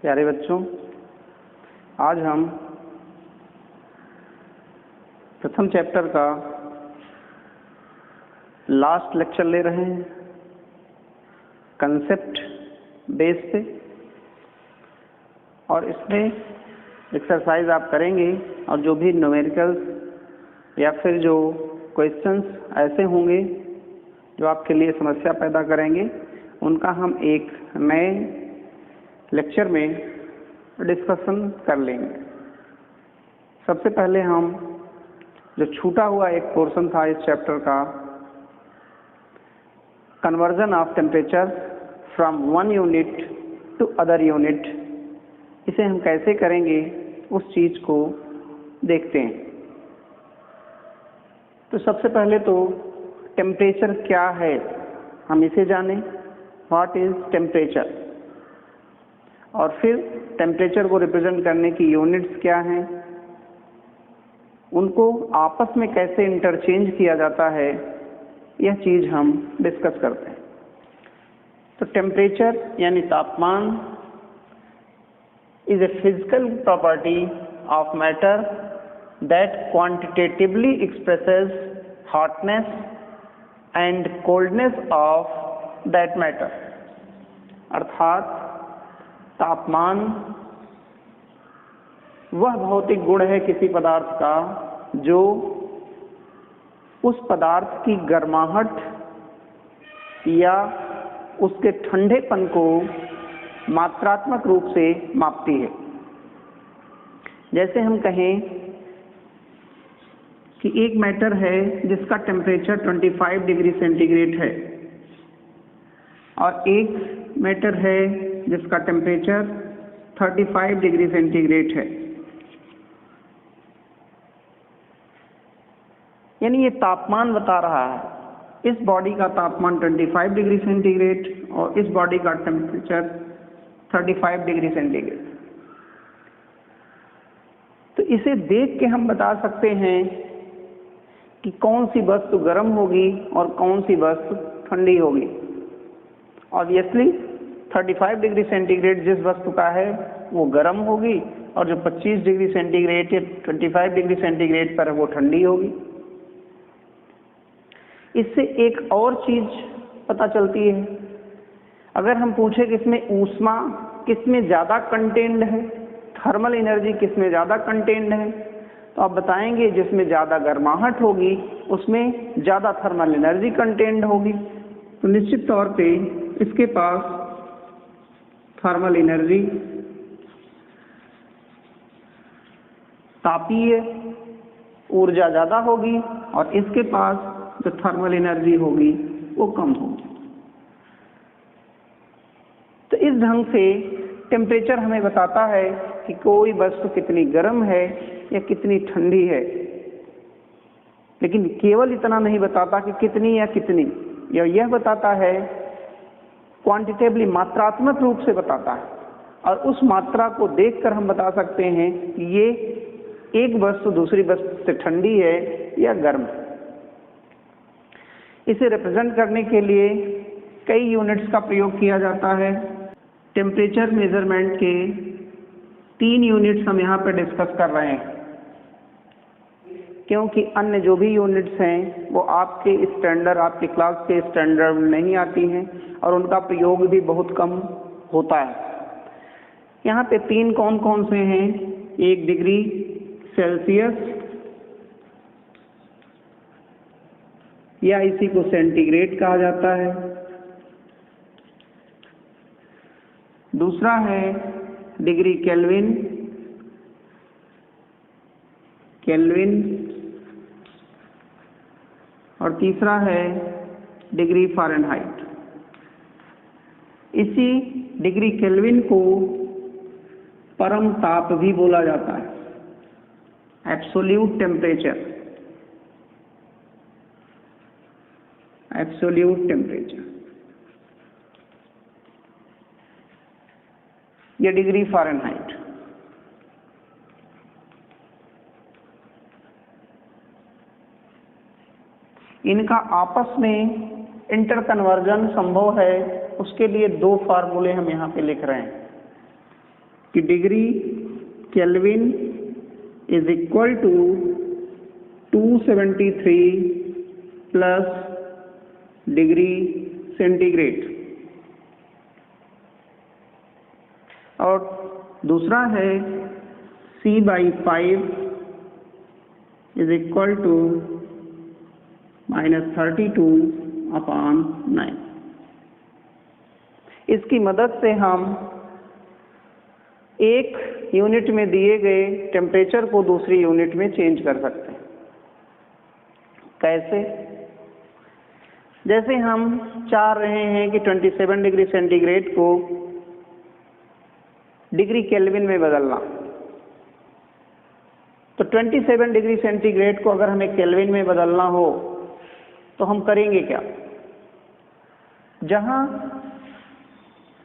प्यारे बच्चों, आज हम प्रथम चैप्टर का लास्ट लेक्चर ले रहे हैं कंसेप्ट बेस पे, और इसमें एक्सरसाइज आप करेंगे और जो भी न्यूमेरिकल्स या फिर जो क्वेश्चंस ऐसे होंगे जो आपके लिए समस्या पैदा करेंगे, उनका हम एक नए लेक्चर में डिस्कशन कर लेंगे। सबसे पहले हम जो छूटा हुआ एक पोर्शन था इस चैप्टर का, conversion of temperature from one unit to other unit, इसे हम कैसे करेंगे उस चीज को देखते हैं। तो सबसे पहले तो टेम्परेचर क्या है हम इसे जानें, व्हाट इज टेम्परेचर, और फिर टेम्परेचर को रिप्रेजेंट करने की यूनिट्स क्या हैं, उनको आपस में कैसे इंटरचेंज किया जाता है, यह चीज हम डिस्कस करते हैं। तो टेम्परेचर यानी तापमान is a physical property of matter that quantitatively expresses hotness and coldness of that matter. अर्थात तापमान वह भौतिक गुण है किसी पदार्थ का जो उस पदार्थ की गर्माहट या उसके ठंडेपन को मात्रात्मक रूप से मापती है। जैसे हम कहें कि एक मैटर है जिसका टेम्परेचर 25 डिग्री सेंटीग्रेड है और एक मैटर है जिसका टेम्परेचर 35 डिग्री सेंटीग्रेड है। यानी ये तापमान बता रहा है इस बॉडी का तापमान 25 डिग्री सेंटीग्रेड और इस बॉडी का टेम्परेचर 35 डिग्री सेंटीग्रेड। तो इसे देख के हम बता सकते हैं कि कौन सी वस्तु गर्म होगी और कौन सी वस्तु ठंडी होगी। ऑब्वियसली 35 डिग्री सेंटीग्रेड जिस वस्तु का है वो गर्म होगी और जो 25 डिग्री सेंटीग्रेड या 25 डिग्री सेंटीग्रेड पर है वो ठंडी होगी। इससे एक और चीज पता चलती है, अगर हम पूछे कि इसमें ऊष्मा किसमें ज्यादा कंटेन्ड है, थर्मल एनर्जी किसमें ज्यादा कंटेन्ड है, तो आप बताएंगे जिसमें ज्यादा गर्माहट होगी उसमें ज्यादा थर्मल एनर्जी कंटेन्ड होगी। तो निश्चित तौर पे इसके पास थर्मल एनर्जी, तापीय ऊर्जा ज्यादा होगी और इसके पास जो थर्मल एनर्जी होगी वो कम होगी। तो इस ढंग से टेम्परेचर हमें बताता है कि कोई वस्तु कितनी गर्म है या कितनी ठंडी है, लेकिन केवल इतना नहीं बताता कि कितनी या कितनी, यह बताता है क्वांटिटेबली, मात्रात्मक रूप से बताता है, और उस मात्रा को देखकर हम बता सकते हैं कि ये एक वस्तु दूसरी वस्तु से ठंडी है या गर्म है। इसे रिप्रेजेंट करने के लिए कई यूनिट्स का प्रयोग किया जाता है। टेम्परेचर मेजरमेंट के 3 यूनिट्स हम यहाँ पे डिस्कस कर रहे हैं, क्योंकि अन्य जो भी यूनिट्स हैं वो आपके स्टैंडर्ड, आपकी क्लास के स्टैंडर्ड में नहीं आती हैं और उनका प्रयोग भी बहुत कम होता है। यहाँ पे 3 कौन कौन से हैं? 1 डिग्री सेल्सियस या इसी को सेंटीग्रेड कहा जाता है, दूसरा है डिग्री केल्विन, और तीसरा है डिग्री फ़ारेनहाइट। इसी डिग्री केल्विन को परम ताप भी बोला जाता है, एब्सोल्यूट टेम्परेचर, या डिग्री फ़ारेनहाइट। इनका आपस में इंटर कन्वर्जन संभव है, उसके लिए 2 फार्मूले हम यहाँ पे लिख रहे हैं। कि degree kelvin is equal to 273 plus degree centigrade, और दूसरा है C/5 इज इक्वल टू -32/9। इसकी मदद से हम एक यूनिट में दिए गए टेम्परेचर को दूसरी यूनिट में चेंज कर सकते हैं। कैसे? जैसे हम चाह रहे हैं कि 27 डिग्री सेंटीग्रेड को डिग्री केल्विन में बदलना, तो 27 डिग्री सेंटीग्रेड को अगर हमें केल्विन में बदलना हो तो हम करेंगे क्या? जहां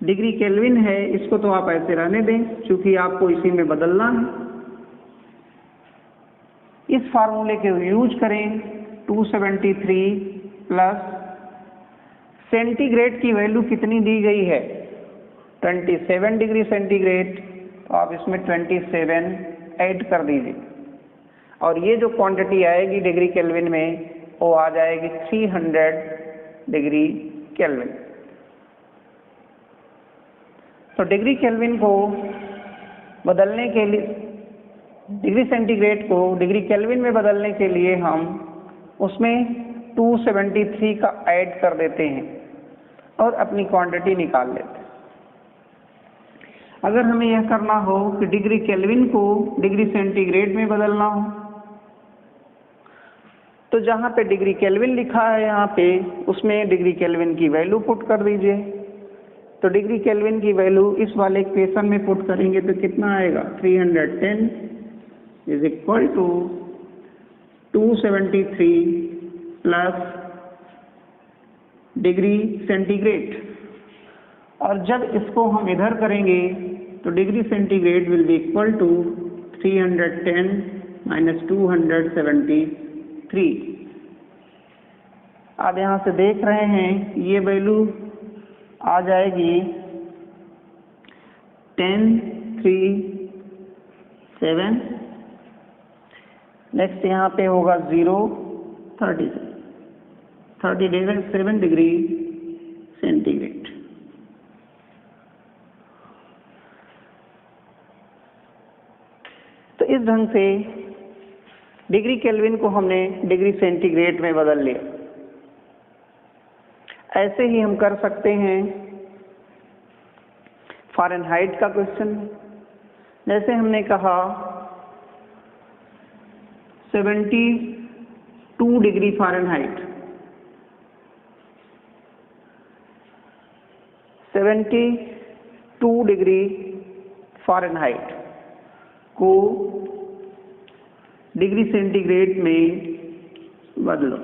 डिग्री केल्विन है इसको तो आप ऐसे रहने दें, क्योंकि आपको इसी में बदलना है। इस फार्मूले के यूज करें, 273 प्लस सेंटीग्रेड की वैल्यू कितनी दी गई है? 27 डिग्री सेंटीग्रेड, तो आप इसमें 27 ऐड कर दीजिए, और ये जो क्वांटिटी आएगी डिग्री केल्विन में वो आ जाएगी 300 डिग्री केल्विन। तो डिग्री केल्विन को बदलने के लिए, डिग्री सेंटीग्रेड को डिग्री केल्विन में बदलने के लिए हम उसमें 273 का ऐड कर देते हैं और अपनी क्वांटिटी निकाल लेते हैं। अगर हमें यह करना हो कि डिग्री केल्विन को डिग्री सेंटीग्रेड में बदलना हो, तो जहां पे डिग्री केल्विन लिखा है यहाँ पे उसमें डिग्री केल्विन की वैल्यू पुट कर दीजिए। तो डिग्री केल्विन की वैल्यू इस वाले इक्वेशन में पुट करेंगे तो कितना आएगा? 310 is equal to 273 plus degree centigrade, और जब इसको हम इधर करेंगे तो degree centigrade will be equal to 310 minus 273। आप यहाँ से देख रहे हैं ये वैल्यू आ जाएगी 1037। नेक्स्ट यहाँ पे होगा 37 डिग्री सेंटीग्रेड। तो इस ढंग से डिग्री केल्विन को हमने डिग्री सेंटीग्रेड में बदल लिया। ऐसे ही हम कर सकते हैं फ़ारेनहाइट का क्वेश्चन। जैसे हमने कहा 72 डिग्री फ़ारेनहाइट, 72 डिग्री फ़ारेनहाइट को डिग्री सेंटीग्रेड में बदलो।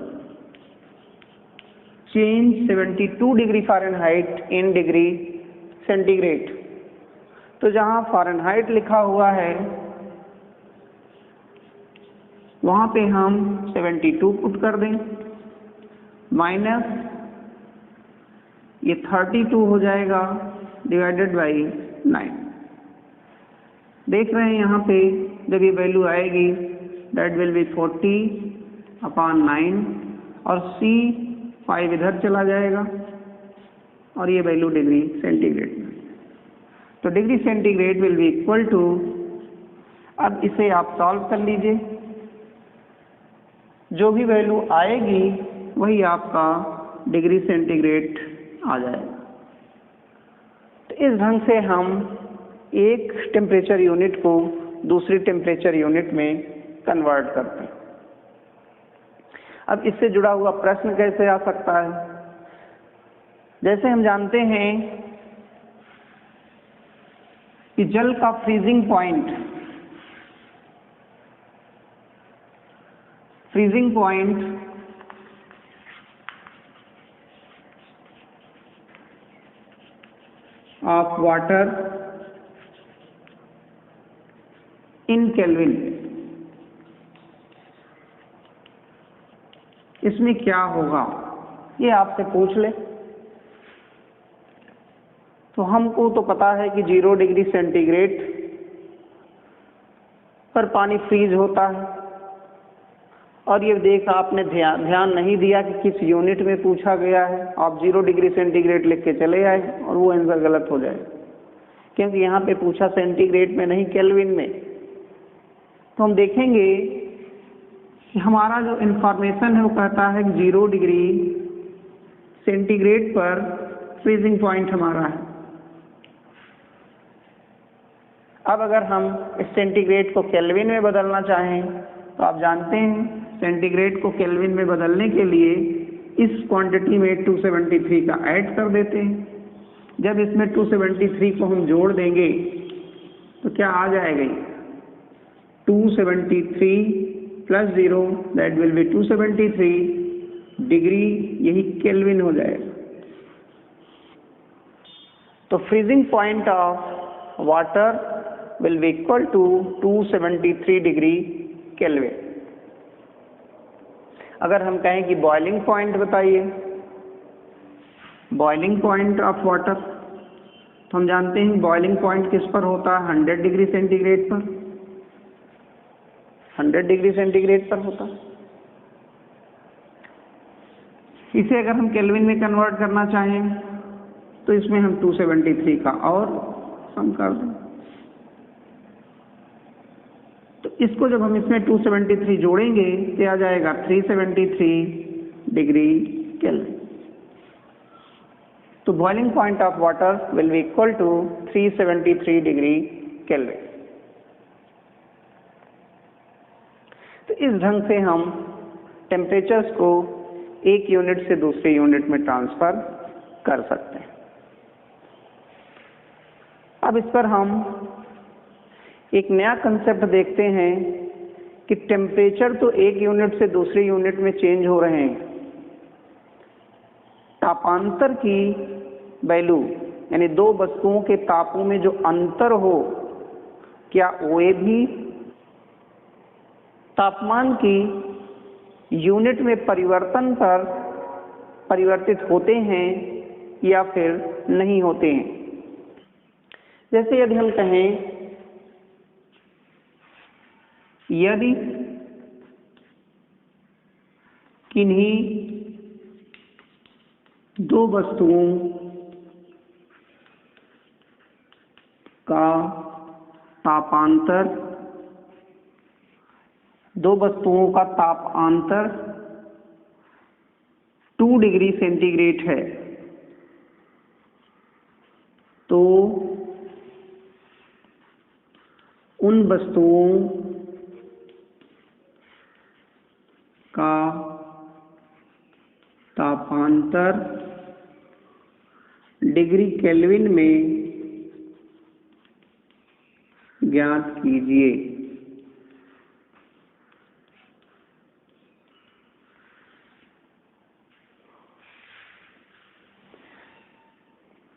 Change 72 degree Fahrenheit in degree centigrade. तो जहां फ़ारेनहाइट लिखा हुआ है वहां पे हम 72 पुट कर दें, माइनस ये 32 हो जाएगा डिवाइडेड बाई 9। देख रहे हैं यहाँ पे जब ये वैल्यू आएगी दैट विल बी 40/9, और C5 इधर चला जाएगा और ये वैल्यू डिग्री सेंटीग्रेड में। तो degree centigrade will be equal to, अब इसे आप सॉल्व कर लीजिए, जो भी वैल्यू आएगी वही आपका डिग्री सेंटीग्रेड आ जाएगा। तो इस ढंग से हम एक टेम्परेचर यूनिट को दूसरी टेम्परेचर यूनिट में कन्वर्ट करते हैं। अब इससे जुड़ा हुआ प्रश्न कैसे आ सकता है? जैसे हम जानते हैं कि जल का freezing point of water in kelvin, इसमें क्या होगा ये आपसे पूछ ले। तो हमको तो पता है कि 0 डिग्री सेंटीग्रेड पर पानी फ्रीज होता है, और ये देखा आपने ध्यान नहीं दिया कि किस यूनिट में पूछा गया है। आप 0 डिग्री सेंटीग्रेड लिख के चले आए और वो आंसर गलत हो जाए, क्योंकि यहाँ पे पूछा सेंटीग्रेड में नहीं केल्विन में। तो हम देखेंगे कि हमारा जो इंफॉर्मेशन है वो कहता है कि 0 डिग्री सेंटीग्रेड पर फ्रीजिंग पॉइंट हमारा है। अब अगर हम इस सेंटीग्रेड को केल्विन में बदलना चाहें तो आप जानते हैं सेंटीग्रेड को केल्विन में बदलने के लिए इस क्वांटिटी में 273 का ऐड कर देते हैं। जब इसमें 273 को हम जोड़ देंगे तो क्या आ जाएगा? 273 plus 0 that will be 273 degree, यही केल्विन हो जाएगा। तो freezing point of water will be equal to 273 degree kelvin. अगर हम कहें कि बॉइलिंग पॉइंट बताइए, बॉइलिंग पॉइंट ऑफ वाटर, तो हम जानते हैं बॉइलिंग पॉइंट किस पर होता है? 100 डिग्री सेंटीग्रेड पर, 100 डिग्री सेंटीग्रेड पर होता। इसे अगर हम केल्विन में कन्वर्ट करना चाहें तो इसमें हम 273 का और सम कर दें। तो इसको जब हम इसमें 273 जोड़ेंगे तो आ जाएगा 373 डिग्री केल्विन। तो boiling point of water will be equal to 373 degree kelvin. तो इस ढंग से हम टेम्परेचर्स को एक यूनिट से दूसरे यूनिट में ट्रांसफर कर सकते हैं। अब इस पर हम एक नया कंसेप्ट देखते हैं कि टेम्परेचर तो एक यूनिट से दूसरे यूनिट में चेंज हो रहे हैं, तापांतर की वैल्यू यानी दो वस्तुओं के तापों में जो अंतर हो, क्या वे भी तापमान की यूनिट में परिवर्तन पर परिवर्तित होते हैं या फिर नहीं होते हैं। जैसे यदि हम कहें यदि किन्हीं दो वस्तुओं का तापांतर, दो वस्तुओं का तापांतर 2 डिग्री सेंटीग्रेड है, तो उन वस्तुओं का तापांतर डिग्री केल्विन में ज्ञात कीजिए।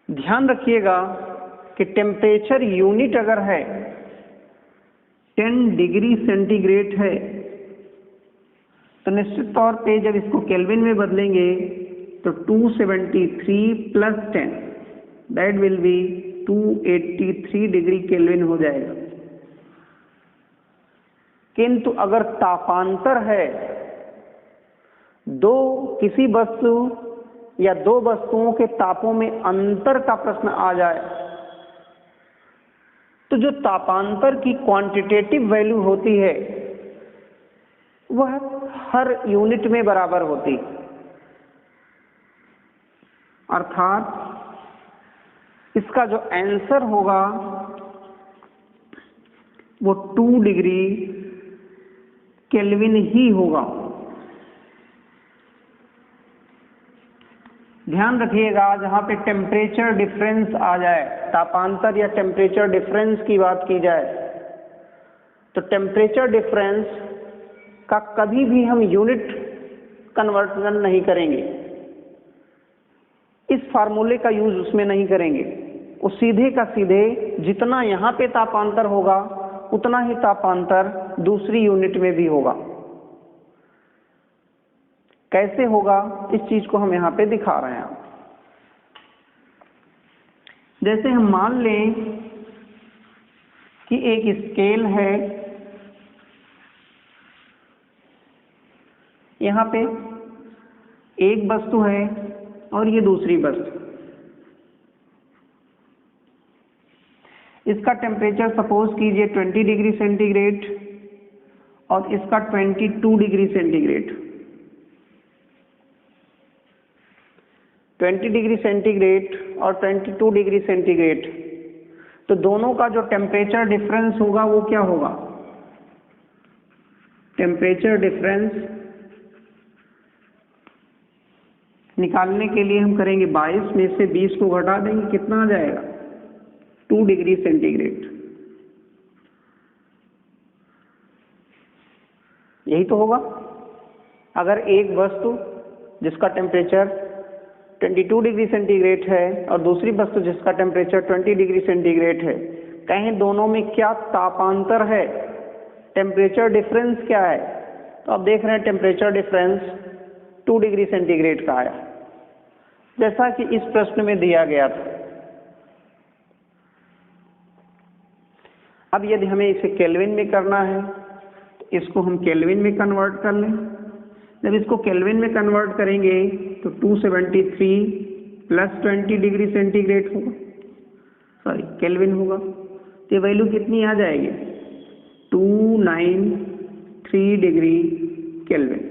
ध्यान रखिएगा कि टेम्परेचर यूनिट अगर है 10 डिग्री सेंटीग्रेड है तो निश्चित तौर पे जब इसको केल्विन में बदलेंगे तो 273 plus 10 that will be 283 degree kelvin हो जाएगा। किंतु अगर तापांतर है, किसी वस्तु या दो वस्तुओं के तापों में अंतर का प्रश्न आ जाए तो जो तापांतर की क्वांटिटेटिव वैल्यू होती है वह हर यूनिट में बराबर होती, अर्थात इसका जो आंसर होगा वो 2 डिग्री केल्विन ही होगा। ध्यान रखिएगा जहां पे टेम्परेचर डिफरेंस आ जाए, तापांतर या टेम्परेचर डिफरेंस की बात की जाए, तो टेम्परेचर डिफरेंस का कभी भी हम यूनिट कन्वर्जन नहीं करेंगे, इस फार्मूले का यूज उसमें नहीं करेंगे। वो सीधे का सीधे जितना यहां पे तापांतर होगा उतना ही तापांतर दूसरी यूनिट में भी होगा। कैसे होगा इस चीज को हम यहां पे दिखा रहे हैं। जैसे हम मान लें कि एक स्केल है, यहाँ पे एक वस्तु है और ये दूसरी वस्तु। इसका टेम्परेचर सपोज कीजिए 20 डिग्री सेंटीग्रेड और इसका 22 डिग्री सेंटीग्रेड। 20 डिग्री सेंटीग्रेड और 22 डिग्री सेंटीग्रेड, तो दोनों का जो टेम्परेचर डिफरेंस होगा वो क्या होगा? टेम्परेचर डिफरेंस निकालने के लिए हम करेंगे 22 में से 20 को घटा देंगे, कितना आ जाएगा? 2 डिग्री सेंटीग्रेड। यही तो होगा। अगर एक वस्तु जिसका टेम्परेचर 22 डिग्री सेंटीग्रेड है और दूसरी वस्तु जिसका टेम्परेचर 20 डिग्री सेंटीग्रेड है, कहें दोनों में क्या तापांतर है, टेम्परेचर डिफरेंस क्या है? तो आप देख रहे हैं टेम्परेचर डिफरेंस 2 डिग्री सेंटीग्रेड का आया, जैसा कि इस प्रश्न में दिया गया था। अब यदि हमें इसे केल्विन में करना है तो इसको हम केल्विन में कन्वर्ट कर लें। जब इसको केल्विन में कन्वर्ट करेंगे तो 273 प्लस 20 डिग्री सेंटीग्रेड होगा, सॉरी केल्विन होगा। तो वैल्यू कितनी आ जाएगी? 293 डिग्री केल्विन।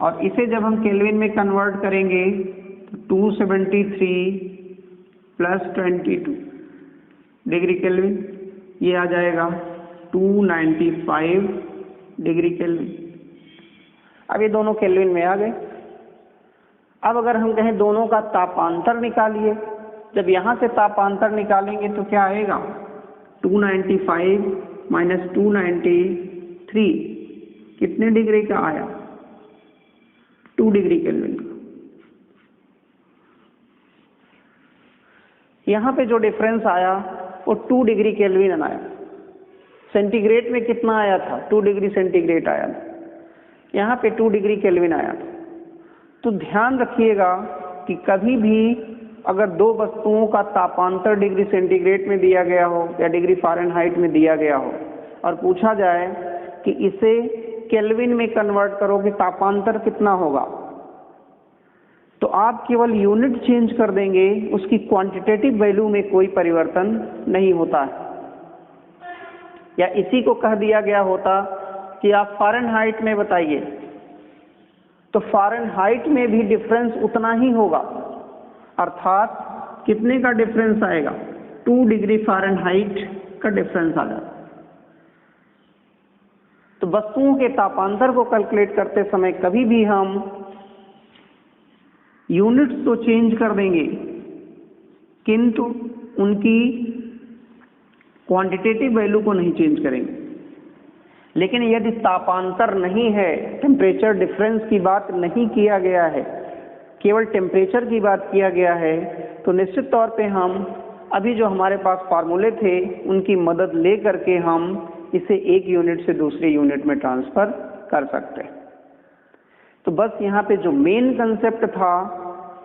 और इसे जब हम केल्विन में कन्वर्ट करेंगे तो 273 प्लस 22 डिग्री केल्विन, ये आ जाएगा 295 डिग्री केल्विन। अब ये दोनों केल्विन में आ गए। अब अगर हम कहें दोनों का तापांतर निकालिए, जब यहाँ से तापांतर निकालेंगे तो क्या आएगा? 295 माइनस 293 कितने डिग्री का आया? 2 डिग्री केल्विन का। यहाँ पे जो डिफरेंस आया वो 2 डिग्री केल्विन आया। सेंटीग्रेड में कितना आया था? 2 डिग्री सेंटीग्रेड आया था। यहाँ पे 2 डिग्री केल्विन आया था। तो ध्यान रखिएगा कि कभी भी अगर दो वस्तुओं का तापांतर डिग्री सेंटीग्रेड में दिया गया हो या डिग्री फ़ारेनहाइट में दिया गया हो और पूछा जाए कि इसे केल्विन में कन्वर्ट करो कि तापांतर कितना होगा, तो आप केवल यूनिट चेंज कर देंगे, उसकी क्वांटिटेटिव वैल्यू में कोई परिवर्तन नहीं होता है। या इसी को कह दिया गया होता कि आप फ़ारेनहाइट में बताइए, तो फ़ारेनहाइट में भी डिफरेंस उतना ही होगा, अर्थात कितने का डिफरेंस आएगा? 2 डिग्री फ़ारेनहाइट का डिफरेंस आ जाता। तो वस्तुओं के तापांतर को कैलकुलेट करते समय कभी भी हम यूनिट्स तो चेंज कर देंगे किंतु उनकी क्वांटिटेटिव वैल्यू को नहीं चेंज करेंगे। लेकिन यदि तापांतर नहीं है, टेम्परेचर डिफरेंस की बात नहीं किया गया है, केवल टेम्परेचर की बात किया गया है, तो निश्चित तौर पे हम अभी जो हमारे पास फार्मूले थे उनकी मदद ले करके हम इसे एक यूनिट से दूसरे यूनिट में ट्रांसफर कर सकते हैं। तो बस यहाँ पे जो मेन कंसेप्ट था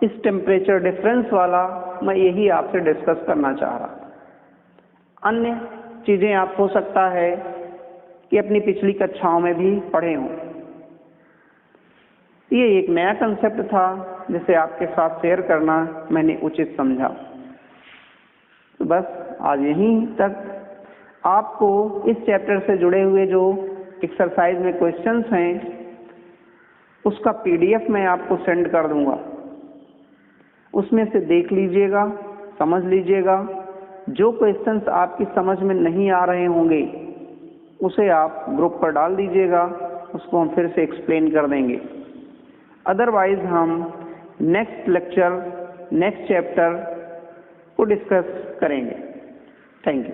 इस टेम्परेचर डिफरेंस वाला, मैं यही आपसे डिस्कस करना चाह रहा था। अन्य चीज़ें आप हो सकता है कि अपनी पिछली कक्षाओं में भी पढ़े हों। ये एक नया कंसेप्ट था जिसे आपके साथ शेयर करना मैंने उचित समझा। तो बस आज यहीं तक। आपको इस चैप्टर से जुड़े हुए जो एक्सरसाइज में क्वेश्चंस हैं उसका PDF मैं आपको सेंड कर दूंगा, उसमें से देख लीजिएगा, समझ लीजिएगा। जो क्वेश्चंस आपकी समझ में नहीं आ रहे होंगे उसे आप ग्रुप पर डाल दीजिएगा, उसको हम फिर से एक्सप्लेन कर देंगे। अदरवाइज हम नेक्स्ट लेक्चर, नेक्स्ट चैप्टर को डिस्कस करेंगे। Thank you.